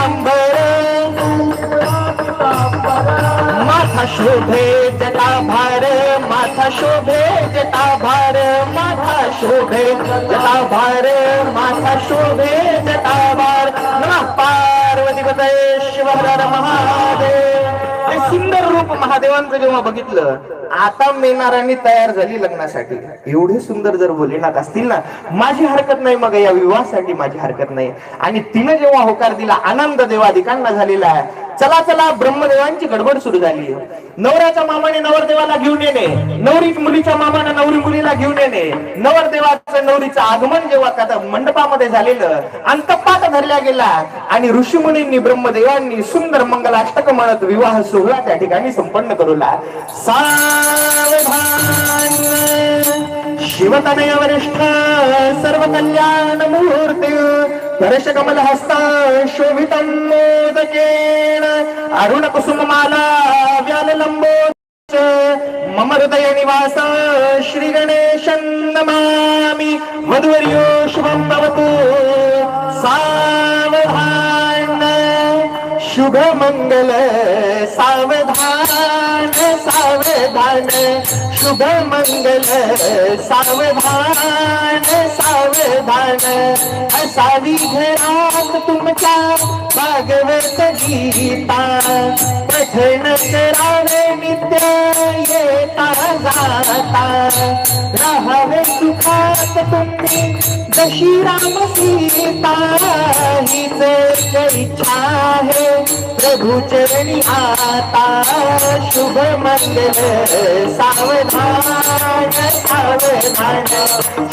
पितांबर माथा शोभे जटाभार माथा शोभे जटाभार माथा शोभे जटाभार माथा शोभे जटाभार नमः पार्वती पते शिव हर हर महादेव. हे सुंदर रूप महादेवांचं जेव्हा बघितलं, आता मेणारांनी तयार झाली लग्नासाठी. एवढे सुंदर जर भोलेनाथ असतील ना, माझी हरकत नाही, मग या विवाहासाठी माझी हरकत नाही. आणि तिने जेव्हा होकार दिला, आनंद देवाधिकांना झालेला आहे. चला चला ब्रह्मदेवांची गडबड सुरू झाली. नवऱ्याच्या मामाने नवरदेवाला घेऊन येणे, नवरी मुलीच्या मामाने नवरी मुलीला घेऊन येणे, नवरदेवाचं नवरीचं आगमन जेव्हा त्या मंडपामध्ये झालेलं, अंतपात धरल्या गेला आणि ऋषीमुनींनी ब्रह्मदेवांनी सुंदर मंगलाष्टक म्हणत विवाह सोहळा त्या ठिकाणी संपन्न करूला. सावधान शिवतनय वरिष्ठ सर्व कल्याण मूर्ती हर्ष कमल हस्ता शोभितं मोदकेन अरुण कुसुम माला व्याललंबोच मम हृदय निवास श्री गणेशं नमामि वधूवर्यो शुभं भवतु. सावधान शुभ मंगल सावधान सावधान शुभ मंगल सावधान सावधान असावी घरात तुमच्या भागवत गीता पठण करावे नित्य येता जाता राहावे सुखात तुम्ही जशी राम सीता हीच इच्छा आहे प्रभु चरणी आता. शुभ मंगल सावधान सावधान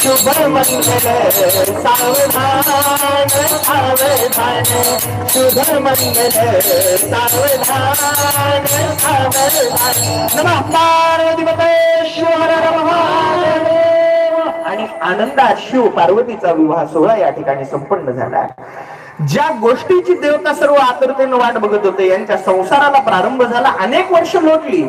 शुभ मंगल सावधान सावधान शुभ मंगल सावधान सावधान. नमः पार्वती पते शिव हर हर महादेव. आणि आनंदात शिव पार्वतीचा विवाह सोहळा या ठिकाणी संपन्न झाला. ज्या गोष्टीची देवता सर्व आतुरतेने वाट बघत होते, यांच्या संसाराला प्रारंभ झाला. अनेक वर्ष लोटली,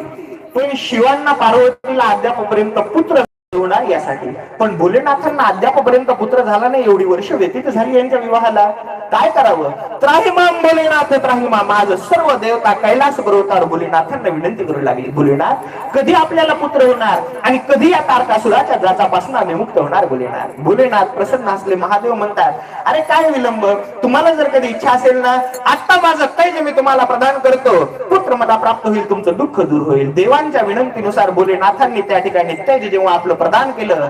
पण शिवांना पार्वतीला अद्यापपर्यंत पुत्र होणार यासाठी. पण भोलेनाथांना अद्यापपर्यंत पुत्र झाला नाही. एवढी वर्ष व्यतीत झाली यांच्या विवाहाला. काय करावं? त्राहिमाम भोलेनाथ त्राहिमा. माझं सर्व देवता कैलास पर्वतावर भोलेनाथांना विनंती करू लागली, भोलेनाथ कधी आपल्याला पुत्र होणार आणि कधी या तारकासुराच्या जाचापासून आम्ही मुक्त होणार भोलेनाथ. भोलेनाथ प्रसन्न असले. महादेव म्हणतात, अरे काय विलंब, तुम्हाला जर कधी इच्छा असेल ना, आता माझं तेज मी तुम्हाला प्रदान करतो, पुत्र मला प्राप्त होईल, तुमचं दुःख दूर होईल. देवांच्या विनंतीनुसार भोलेनाथांनी त्या ठिकाणी तेज जेव्हा आपलं प्रदान केलं,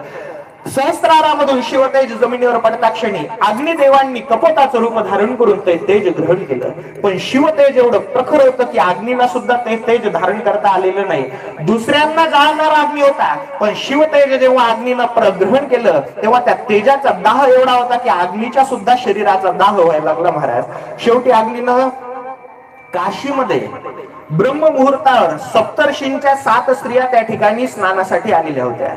सहस्रारामधून शिवतेज जमिनीवर पडता क्षणी अग्निदेवांनी कपोताचं रूप धारण करून ते तेज ग्रहण केलं. पण शिवतेज एवढं प्रखर होतं की अग्नीला सुद्धा ते तेज धारण करता आलेलं नाही. दुसऱ्यांना जाळणारा अग्नी होता, पण शिवतेज जेव्हा अग्नीनं ग्रहण केलं तेव्हा त्या तेजाचा दाह एवढा होता की अग्नीच्या सुद्धा शरीराचा दाह व्हायला लागला महाराज. शेवटी अग्नीनं काशीमध्ये ब्रह्म मुहूर्तावर सप्तर्षींच्या 7 स्त्रिया त्या ठिकाणी स्नानासाठी आलेल्या होत्या.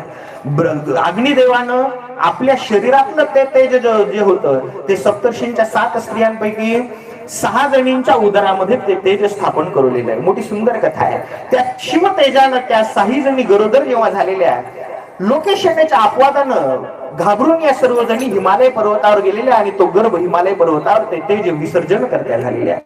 अग्निदेवानं आपल्या शरीरातलं ते तेज जे होतं ते सप्तर्षींच्या 7 स्त्रियांपैकी 6 जणींच्या उदरामध्ये ते तेज स्थापन करून आहे. मोठी सुंदर कथा आहे. त्या शिवतेजानं त्या 6 जणी गरोदर जेव्हा झालेल्या, लोकेशनेच्या अपवादानं घाबरून या सर्वजणी हिमालय पर्वतावर गेलेल्या आणि तो गर्भ हिमालय पर्वतावर ते तेज विसर्जन करता झालेल्या.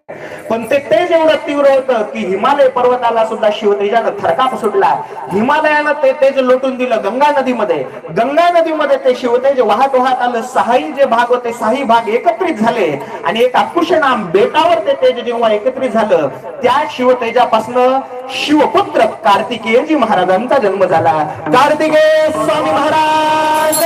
पण ते तेज एवढं तीव्र होतं की हिमालय पर्वताला सुद्धा शिवतेजानं थरकाप सुटला. हिमालयानं ते तेज लोटून दिलं गंगा नदीमध्ये. गंगा नदीमध्ये ते शिवतेज वाहत वाहत आलं. 6 जे भाग होते 6 भाग एकत्रित झाले आणि एका कुशनाम बेटावर ते तेज जेव्हा एकत्रित झालं, त्या शिवतेजापासून शिवपुत्र कार्तिकेयजी महाराजांचा जन्म झाला. कार्तिकेय स्वामी महाराज.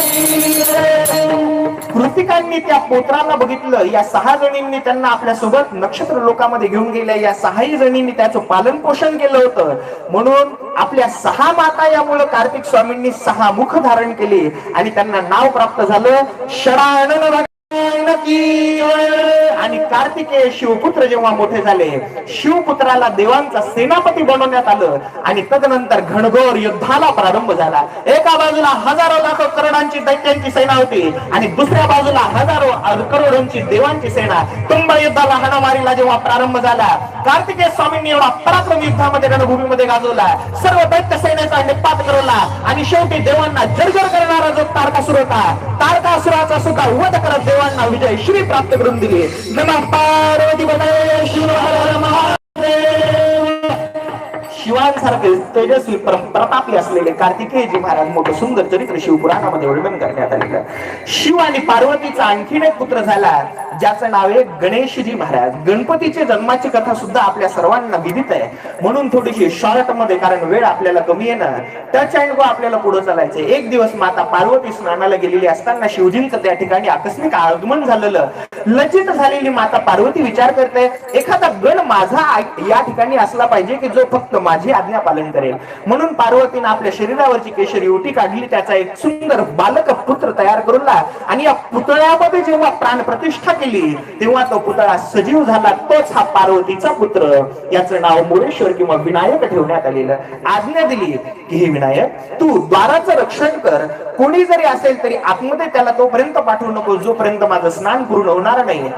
कृतिकांनी त्या पुत्राला बघितलं. या 6 जणींनी त्यांना आपल्या सोबत नक्षत्र लोकामध्ये घेऊन गेल्या. या 6 जणींनी त्याचं पालन पोषण केलं होतं. म्हणून आपल्या 6 माता यामुळे कार्तिक स्वामींनी 6 मुख धारण केली आणि त्यांना नाव प्राप्त झालं षडानन. आणि कार्तिकेय शिवपुत्र जेव्हा मोठे झाले, शिवपुत्राला देवांचा सेनापती बनवण्यात आलं आणि तदनंतर घनघोर युद्धाला प्रारंभ झाला. एका बाजूला हजारो लाखो करोडांची दैत्यांची सेना होती आणि दुसऱ्या बाजूला हजारो करोडांची देवांची सेना. तुंबळ युद्धाला हाणामारीला जेव्हा प्रारंभ झाला, कार्तिकेय स्वामींनी एवढा पराक्रम युद्धामध्ये रणभूमीमध्ये गाजवला. सर्व दैत्य सैन्याचा निपात करवला आणि शेवटी देवांना जर्जर करणारा जो तारकासुर होता, तारकासुराचा सुद्धा वध करत देवांना विजय श्री प्राप्त करून दिली. नमः पार्वती पते वाघासारखे तेजस्वी प्रतापी असलेले कार्तिकेयजी महाराज मोठं सुंदर चरित्र शिवपुराणामध्ये वर्णन करण्यात आलेलं. शिव आणि पार्वतीचा आणखीन एक पुत्र झाला ज्याचं नाव आहे गणेशजी महाराज. गणपतीचे जन्माची कथा सुद्धा आपल्या सर्वांना विदित आहे, म्हणून थोडीशी शॉर्ट मध्ये, कारण वेळ आपल्याला कमी आहे ना, टच अँड गो आपल्याला पुढे चालायचे. एक दिवस माता पार्वती स्नानाला गेलेली असताना शिवजींचं त्या ठिकाणी आकस्मिक आगमन झालेलं. लज्जित झालेली माता पार्वती विचार करते, एखादा गण माझा या ठिकाणी असला पाहिजे की जो फक्त माझी आज्ञा पालन करेल. म्हणून पार्वतीने आपल्या शरीरावरची केशरी उटी काढली, त्याचा एक सुंदर बालक पुत्र तयार करूला आणि या पुतळ्यामध्ये जेव्हा प्राण प्रतिष्ठा केली तेव्हा तो पुतळा सजीव झाला. तोच हा पार्वतीचा पुत्र, याचं नाव मुरेश्वर किंवा विनायक ठेवण्यात आलेलं. आज्ञा दिली की हे विनायक, तू द्वाराचं रक्षण कर, कोणी जरी असेल तरी आतमध्ये त्याला तोपर्यंत पाठवू नको जोपर्यंत माझं स्नान पूर्ण होणार नाही.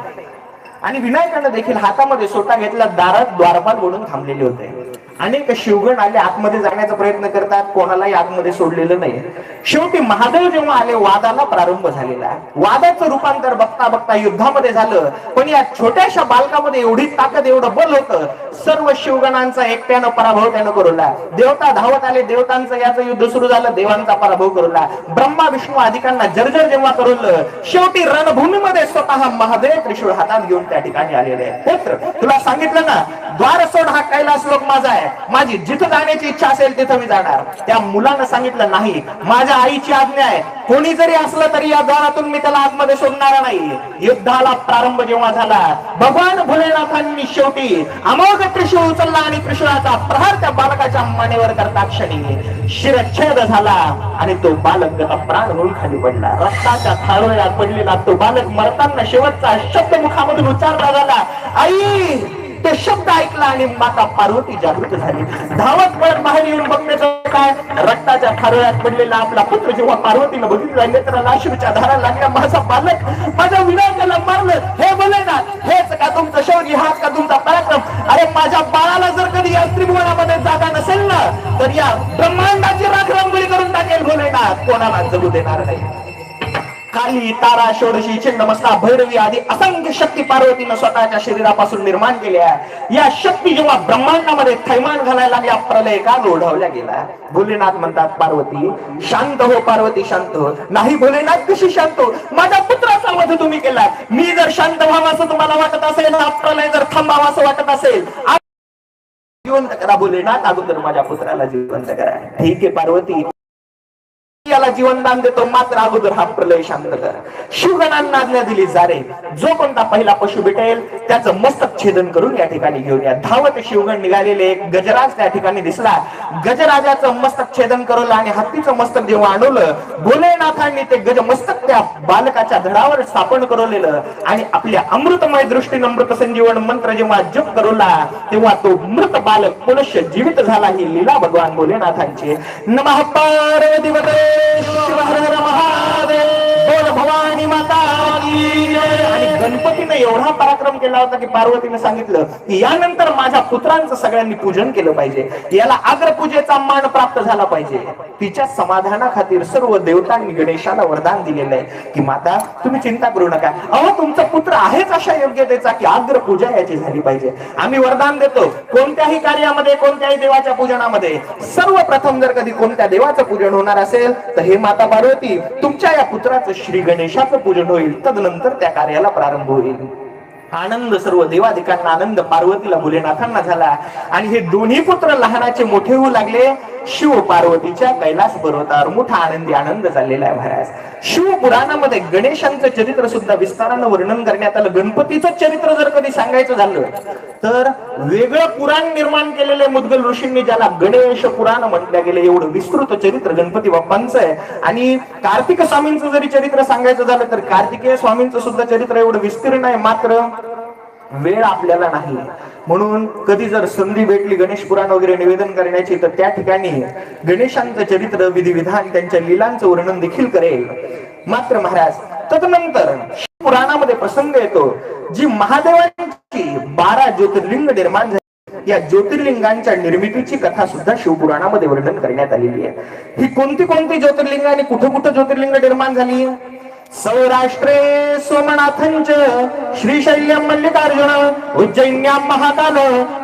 आणि विनायकानं देखील हातामध्ये सोटा घेतला. दारात द्वारपाल म्हणून थांबलेले होते. अनेक शिवगण आले, आतमध्ये जाण्याचा प्रयत्न करतात, कोणालाही आतमध्ये सोडलेलं नाही. शेवटी महादेव जेव्हा आले, वादाला प्रारंभ झालेला. वादाचं रूपांतर बघता बघता युद्धामध्ये झालं. पण या छोट्याशा बालकामध्ये एवढी ताकद, एवढं बल होतं, सर्व शिवगणांचा एकट्यानं पराभव त्यानं करूला. देवता धावत आले, देवतांचं याचं युद्ध सुरू झालं, देवांचा पराभव करूला. ब्रह्मा विष्णू अधिकांना जर्जर जेव्हा करूलं, शेवटी रणभूमीमध्ये स्वतः महादेव त्रिशूळ हातात घेऊन त्या ठिकाणी आलेले आहे. पुत्र, तुला सांगितलं ना, द्वार सोड, हा कैलास लोक माझा आहे, माझी जिथं जाण्याची इच्छा असेल तिथं मी जाणार. त्या मुलानं सांगितलं, नाही, माझ्या आईची आज्ञा आहे, कोणी जरी असलं तरी या द्वारातून मी त्याला आतमध्ये सोडणार नाही. युद्धाला प्रारंभ जेव्हा झाला, भगवान भोलेनाथांनी शेवटी अमोघ त्रिशूळ उचलला आणि त्रिशूळाचा प्रहार त्या बालकाच्या मानेवर करता क्षणी शिरच्छेद झाला आणि तो बालक प्राण होऊन खाली पडला. रक्ताच्या थारोळ्यात पडलेला तो बालक मरताना शेवटचा शब्द मुखामधून उच्चारला झाला, आई. तो शब्द ऐकला आणि माता पार्वती जागृत झाली. धावत पळत बाहेर येऊन बघण्याचं काय, रक्ताच्या थारोळ्यात पडलेला आपला पुत्र जेव्हा पार्वतीनं बघितला, नेत्राला अश्रूच्या धारा लागल्या. माझा बालक, माझ्या विनायकाला मारलं, हे बोले ना, हेच का तुमचं शौर्य, हाच का तुमचा पराक्रम? अरे माझ्या बाळाला जर कधी या त्रिभुवनामध्ये जागा नसेल ना, तर या ब्रह्मांडाची राख रांगोळी करून टाकेल भोलेनाथ, कोणाला जगू देणार नाही. काली, तारा, षोडशी, छिन्नमस्ता, भैरवी आदी असंख्य शक्ती पार्वतीनं स्वतःच्या शरीरापासून निर्माण केल्या. या शक्ती जेव्हा ब्रह्मांडामध्ये थैमान घालायला लागल्या, प्रलय काल ओढवल्या गेला. भोलेनाथ म्हणतात, पार्वती शांत हो, पार्वती शांत हो. नाही भोलेनाथ, कशी शांत हो? माझ्या पुत्राचा वध तुम्ही केला. मी जर शांत व्हावं असं तुम्हाला वाटत असेल, हा प्रलय जर थांबावा असं वाटत असेल, जिवंत करा भोलेनाथ, अगोदर माझ्या पुत्राला जिवंत करा. ठीक आहे पार्वती, याला जीवनदान देतो, मात्र अगोदर हा प्रलय शांत कर. शिवगणांना आज्ञा दिली, जा रे, जो कोणता पहिला पशु भेटेल त्याचं मस्तक छेदन करून या ठिकाणी घेऊन या. धावत शिवगण निघालेले एक गजराज त्या ठिकाणी दिसला. गजराजाचं मस्तक छेदन करवलं आणि हत्तीचं मस्तक जेव्हा आणवलं, भोलेनाथांनी ते गजमस्तक त्या बालकाच्या धडावर स्थापन करवलेलं आणि आपल्या अमृतमय दृष्टीनं मृत संजीवन मंत्र जेव्हा जप करवला, तेव्हा तो मृत बालक पुनश्च जीवित झाला. ही लीला भगवान भोलेनाथांची. नमः पार्वतीपते शिव हर हर महादेव, बोल भवानी माता की जय. आणि गणपतीने एवढा पराक्रम केला होता की पार्वतीने सांगितलं की यानंतर माझ्या पुत्रांचं सगळ्यांनी पूजन केलं पाहिजे, याला अग्रपूजेचा मान प्राप्त झाला पाहिजे. तिच्या समाधाना खातीर सर्व देवतांनी गणेशाला वरदान दिलेलं आहे की माता तुम्ही चिंता करू नका, अहो तुमचा पुत्र आहेच अशा योग्यतेचा की अग्रपूजा याची झाली पाहिजे. आम्ही वरदान देतो, कोणत्याही कार्यामध्ये, कोणत्याही देवाच्या पूजनामध्ये सर्वप्रथम जर कधी कोणत्या देवाचं पूजन होणार असेल तर हे माता पार्वती, तुमच्या या पुत्राचं श्री गणेशाचं पूजन होईल, तदनंतर त्या कार्याला प्रारंभ होईल. आनंद सर्व देवाधिकांना आनंद पार्वतीला भोलेनाथांना झाला आणि हे दोन्ही पुत्र लहानाचे मोठे होऊ लागले. शिव पार्वतीच्या कैलास पर्वतावर मोठा आनंदी आनंद चाललेला आहे महाराज. शिव पुराणामध्ये गणेशांचं चरित्र सुद्धा विस्तारानं वर्णन करण्यात आलं. गणपतीचं चरित्र जर कधी सांगायचं झालं तर वेगळं पुराण निर्माण केलेले मुद्गल ऋषींनी, ज्याला गणेश पुराण म्हटलं गेलं, एवढं विस्तृत चरित्र गणपती बाप्पांचं आहे. आणि कार्तिक स्वामींचं जरी चरित्र सांगायचं झालं तर कार्तिकेय स्वामींचं सुद्धा चरित्र एवढं विस्तीर्ण आहे, मात्र वेळ आपल्याला नाही. म्हणून कधी जर संधी भेटली गणेश पुराण वगैरे निवेदन करण्याची तर त्या ठिकाणी गणेशांचं चरित्र, विधिविधान, त्यांच्या लीलांचं वर्णन देखील करेल. मात्र महाराज तदनंतर पुराणामध्ये प्रसंग येतो जी महादेवांची 12 ज्योतिर्लिंग निर्माण झाली, या ज्योतिर्लिंगांच्या निर्मितीची कथा सुद्धा शिवपुराणामध्ये वर्णन करण्यात आलेली आहे. ही कोणती कोणती ज्योतिर्लिंग आणि कुठं कुठं ज्योतिर्लिंग निर्माण झाली सौराष्ट्रे सोमनाथंच श्रीशैल्यम मल्लिकार्जुन उज्जैन्यां महाकाल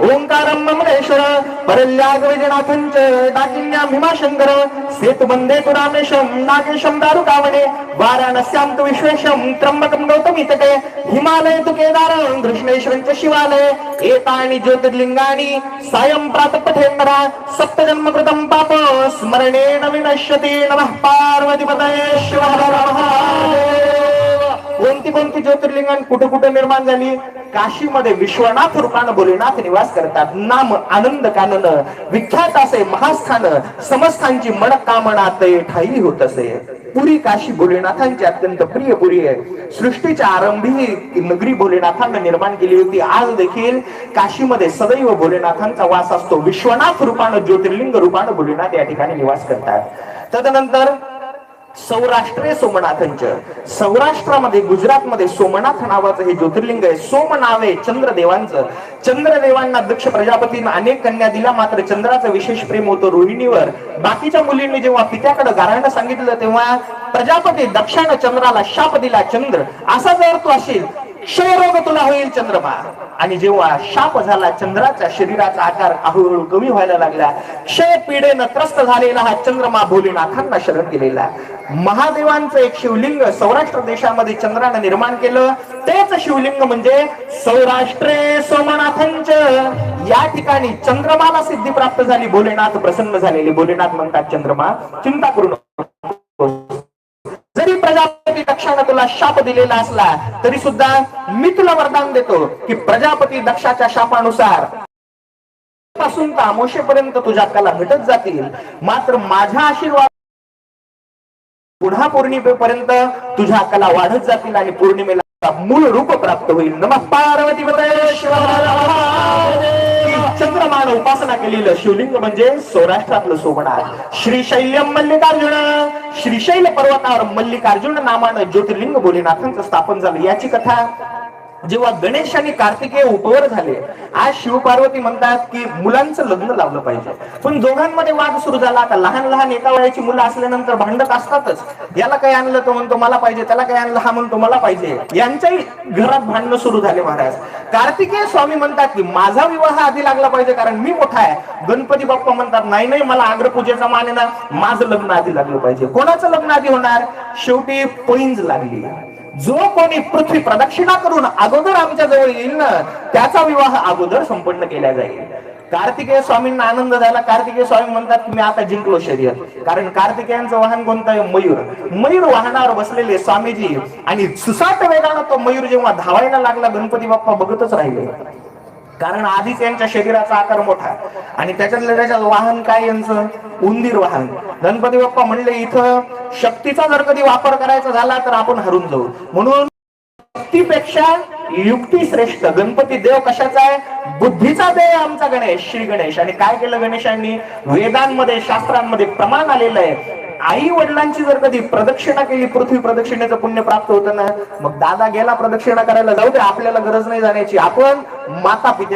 ओंकारम ममलेश्वर परल्याग वैजनाथंच दाकिन्यां भीमाशंकर सेतुबंधे तु रामेशम नागेशम दारुकावणे वाराणस्यां तु विश्वेशम त्र्यंबकम गौतमी तटे हिमालय तु केदारं कृष्णेश्वरंच शिवालय एतानि ज्योतिर्लिंगानि सायं प्रातःपठेन्नरा सप्तजन्मकृतं पाप स्मरणेन विनश्यति नमः पार्वतीपतये शिव हर महादेव। कोणती कोणती ज्योतिर्लिंगांनी कुठे कुठे निर्माण झाली? काशीमध्ये विश्वनाथ रूपानं भोलेनाथ निवास करतात. नाम आनंद कानन विख्यात असे महास्थान समस्थांची मनकामना ते ठाई होत असे. पुरी काशी भोलेनाथांची अत्यंत प्रिय पुरी आहे. सृष्टीच्या आरंभी नगरी भोलेनाथांना निर्माण केली होती. आज देखील काशीमध्ये सदैव भोलेनाथांचा वास असतो. विश्वनाथ रूपानं ज्योतिर्लिंग रूपानं भोलेनाथ या ठिकाणी निवास करतात. तदनंतर सौराष्ट्रे सोमनाथंच सौराष्ट्रामध्ये गुजरातमध्ये सोमनाथ नावाचं हे ज्योतिर्लिंग आहे. सोम नाव आहे चंद्रदेवांचं. चंद्रदेवांना दक्ष प्रजापतीने अनेक कन्या दिल्या, मात्र चंद्राचं विशेष प्रेम होतं रोहिणीवर. बाकीच्या मुलींनी जेव्हा पित्याकडे गाराणं सांगितलं तेव्हा प्रजापती दक्षानं चंद्राला शाप दिला, चंद्र असा जर तू असेल क्षयरोग तुला होईल चंद्रमा. आणि जेव्हा शाप झाला चंद्राच्या शरीराचा आकार हळूहळू कमी व्हायला लागला. क्षय पीडेनं त्रस्त झालेला हा चंद्रमा भोलेनाथांना शरण गेलेला. महादेवांचं एक शिवलिंग सौराष्ट्र देशामध्ये चंद्रानं निर्माण केलं. तेच शिवलिंग म्हणजे सौराष्ट्रे सोमनाथंच. या ठिकाणी चंद्रमाला सिद्धी प्राप्त झाली. भोलेनाथ प्रसन्न झालेले. भोलेनाथ म्हणतात चंद्रमा चिंता करू नको. जरी प्रजापती दक्षाने तुला शाप दिलेला असला तरी सुद्धा मी तुला वरदान देतो की प्रजापती दक्षाच्या शापानुसार पासून तर अमावस्येपर्यंत तुझ्या कला भेटत जातील, मात्र माझ्या आशीर्वाद पुन्हा पौर्णिमेपर्यंत तुझ्या कला वाढत जातील आणि पौर्णिमेला मूळ रूप प्राप्त होईल. नमः पार्वतीपतये शिव हर महादेव. चंद्रमान उपासना केलेलं शिवलिंग म्हणजे सौराष्ट्रातलं सोमनाथ. श्रीशैल्यम मल्लिकार्जुन श्रीशैल पर्वतावर मल्लिकार्जुन नामानं ज्योतिर्लिंग भोलेनाथांचं स्थापन झालं. याची कथा जेव्हा गणेश आणि कार्तिकेय उपवर झाले, आज शिवपार्वती म्हणतात की मुलांचं लग्न लावलं पाहिजे. पण दोघांमध्ये वाद सुरू झाला. आता लहान लहान एका वयाची मुलं असल्यानंतर भांडत असतातच. याला काही आणलं तो म्हणतो मला पाहिजे, त्याला काही आणलं हा म्हणतो मला पाहिजे. यांच्याही घरात भांडणं सुरू झाले. महाराज कार्तिकेय स्वामी म्हणतात की माझा विवाह आधी लागला पाहिजे कारण मी मोठा आहे. गणपती बाप्पा म्हणतात नाही नाही मला अग्रपूजेचा मान आहे ना, माझं लग्न आधी लागलं पाहिजे. कोणाचं लग्न आधी होणार? शेवटी पैंज लागली. जो कोणी पृथ्वी प्रदक्षिणा करून अगोदर आमच्या जवळ येईल ना त्याचा विवाह अगोदर संपन्न केला जाईल. कार्तिकेय स्वामींना आनंद झाला. कार्तिकेय स्वामी म्हणतात की मी आता जिंकलो शर्यत. कारण कार्तिकेयांचं वाहन कोणतं आहे? मयूर. मयूर वाहनावर बसलेले स्वामीजी आणि सुसाट वेगानं तो मयूर जेव्हा धावायला लागला गणपती बाप्पा बघतच राहिले. कारण आधीच यांच्या शरीराचा आकार मोठा आणि त्याच्यात वाहन काय यांचं? उंदीर वाहन. गणपती बाप्पा म्हणले इथं शक्तीचा जर कधी वापर करायचा झाला तर आपण हरून जाऊ. म्हणून शक्तीपेक्षा युक्ती श्रेष्ठ. गणपती देव कशाचा आहे? बुद्धीचा देव आमचा गणेश, श्री गणेश. आणि काय केलं गणेशांनी? वेदांमध्ये शास्त्रांमध्ये प्रमाण आलेलं आहे. आई वडिलांची जर कधी प्रदक्षिणा केली पृथ्वी प्रदक्षिणेचं पुण्य प्राप्त होतं ना. मग दादा गेला प्रदक्षिणा करायला, जाऊ दे आपल्याला गरज नाही जाण्याची. आपण माता पित्या